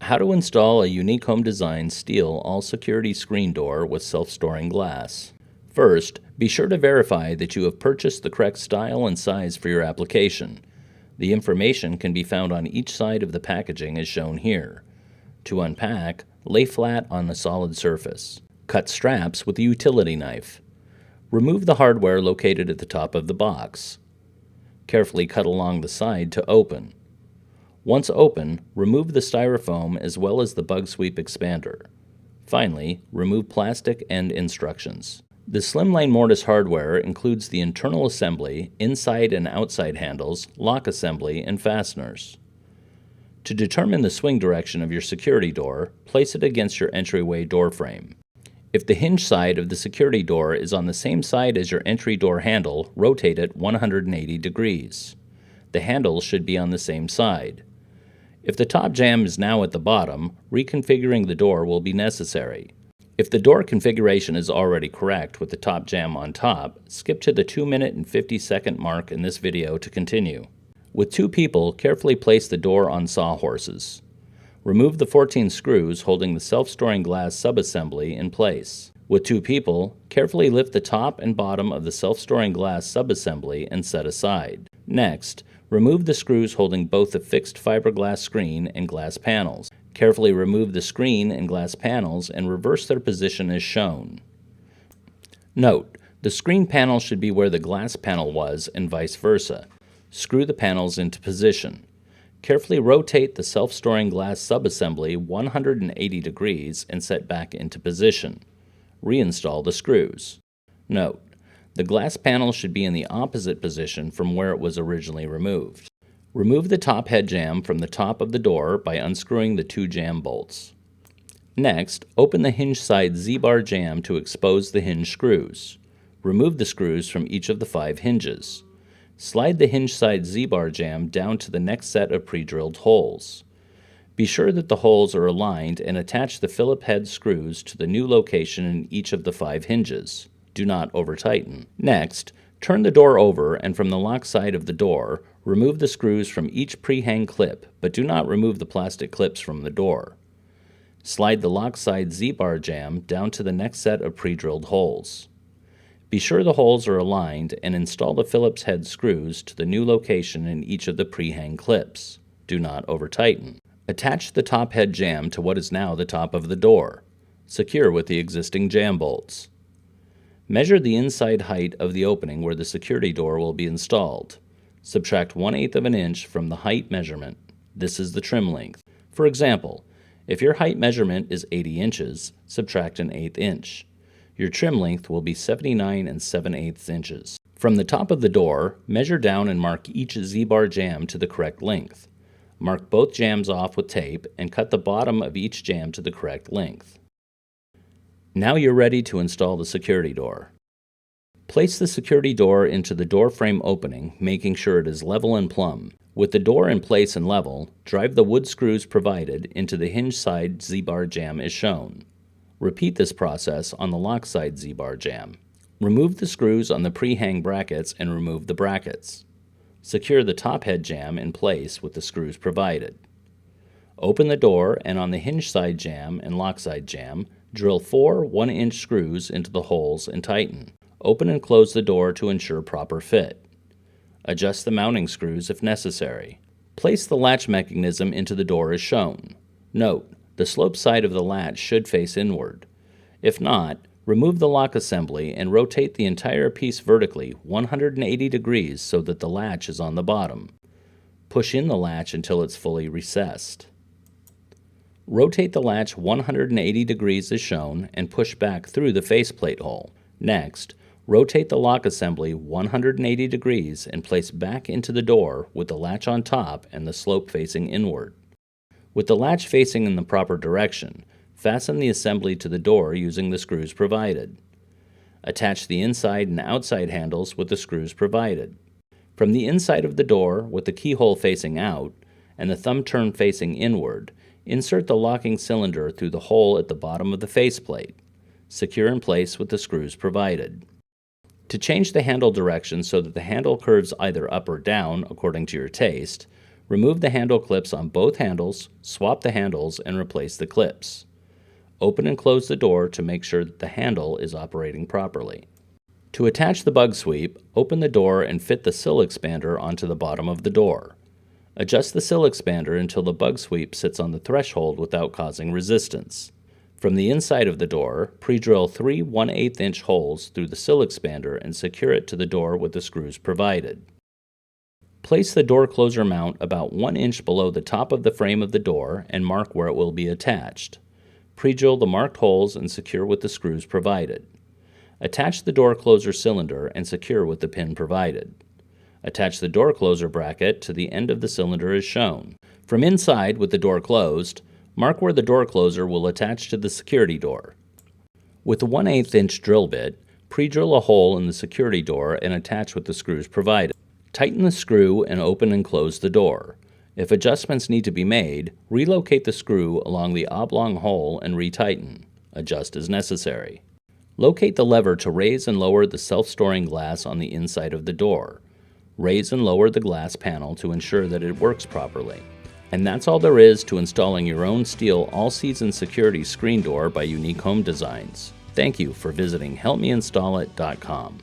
How to install a unique home design steel all-security screen door with self-storing glass. First, be sure to verify that you have purchased the correct style and size for your application. The information can be found on each side of the packaging as shown here. To unpack, lay flat on a solid surface. Cut straps with a utility knife. Remove the hardware located at the top of the box. Carefully cut along the side to open. Once open, remove the styrofoam as well as the bug sweep expander. Finally, remove plastic and instructions. The slimline mortise hardware includes the internal assembly, inside and outside handles, lock assembly, and fasteners. To determine the swing direction of your security door, place it against your entryway door frame. If the hinge side of the security door is on the same side as your entry door handle, rotate it 180 degrees. The handle should be on the same side. If the top jamb is now at the bottom, reconfiguring the door will be necessary. If the door configuration is already correct with the top jamb on top, skip to the 2-minute and 50-second mark in this video to continue. With 2 people, carefully place the door on sawhorses. Remove the 14 screws holding the self-storing glass subassembly in place. With 2 people, carefully lift the top and bottom of the self-storing glass subassembly and set aside. Next, remove the screws holding both the fixed fiberglass screen and glass panels. Carefully remove the screen and glass panels and reverse their position as shown. Note, the screen panel should be where the glass panel was and vice versa. Screw the panels into position. Carefully rotate the self-storing glass subassembly 180 degrees and set back into position. Reinstall the screws. Note, the glass panel should be in the opposite position from where it was originally removed. Remove the top head jamb from the top of the door by unscrewing the 2 jamb bolts. Next, open the hinge side Z-bar jamb to expose the hinge screws. Remove the screws from each of the 5 hinges. Slide the hinge side Z-bar jamb down to the next set of pre-drilled holes. Be sure that the holes are aligned and attach the Phillip head screws to the new location in each of the 5 hinges. Do not over-tighten. Next, turn the door over and from the lock side of the door, remove the screws from each pre-hang clip, but do not remove the plastic clips from the door. Slide the lock side Z-bar jamb down to the next set of pre-drilled holes. Be sure the holes are aligned and install the Phillips head screws to the new location in each of the pre-hang clips. Do not over-tighten. Attach the top head jamb to what is now the top of the door. Secure with the existing jamb bolts. Measure the inside height of the opening where the security door will be installed. Subtract 1/8 of an inch from the height measurement. This is the trim length. For example, if your height measurement is 80 inches, subtract an 1/8 inch. Your trim length will be 79 7/8 inches. From the top of the door, measure down and mark each Z-bar jamb to the correct length. Mark both jambs off with tape and cut the bottom of each jamb to the correct length. Now you're ready to install the security door. Place the security door into the door frame opening, making sure it is level and plumb. With the door in place and level, drive the wood screws provided into the hinge side Z-bar jamb as shown. Repeat this process on the lock side Z-bar jamb. Remove the screws on the pre-hang brackets and remove the brackets. Secure the top head jamb in place with the screws provided. Open the door and on the hinge side jamb and lock side jamb, drill 4 1-inch screws into the holes and tighten. Open and close the door to ensure proper fit. Adjust the mounting screws if necessary. Place the latch mechanism into the door as shown. Note, the slope side of the latch should face inward. If not, remove the lock assembly and rotate the entire piece vertically 180 degrees so that the latch is on the bottom. Push in the latch until it's fully recessed. Rotate the latch 180 degrees as shown and push back through the faceplate hole. Next, rotate the lock assembly 180 degrees and place back into the door with the latch on top and the slope facing inward. With the latch facing in the proper direction, fasten the assembly to the door using the screws provided. Attach the inside and outside handles with the screws provided. From the inside of the door, with the keyhole facing out and the thumb turn facing inward, insert the locking cylinder through the hole at the bottom of the faceplate. Secure in place with the screws provided. To change the handle direction so that the handle curves either up or down according to your taste, Remove the handle clips on both handles, swap the handles, and replace the clips. Open and close the door to make sure that the handle is operating properly. To attach the bug sweep, open the door and fit the sill expander onto the bottom of the door. Adjust the sill expander until the bug sweep sits on the threshold without causing resistance. From the inside of the door, pre-drill 3 1/8-inch holes through the sill expander and secure it to the door with the screws provided. Place the door closer mount about 1 inch below the top of the frame of the door and mark where it will be attached. Pre-drill the marked holes and secure with the screws provided. Attach the door closer cylinder and secure with the pin provided. Attach the door closer bracket to the end of the cylinder as shown. From inside, with the door closed, mark where the door closer will attach to the security door. With a 1/8-inch drill bit, pre-drill a hole in the security door and attach with the screws provided. Tighten the screw and open and close the door. If adjustments need to be made, relocate the screw along the oblong hole and retighten. Adjust as necessary. Locate the lever to raise and lower the self-storing glass on the inside of the door. Raise and lower the glass panel to ensure that it works properly. And that's all there is to installing your own steel all-season security screen door by Unique Home Designs. Thank you for visiting helpmeinstalllit.com.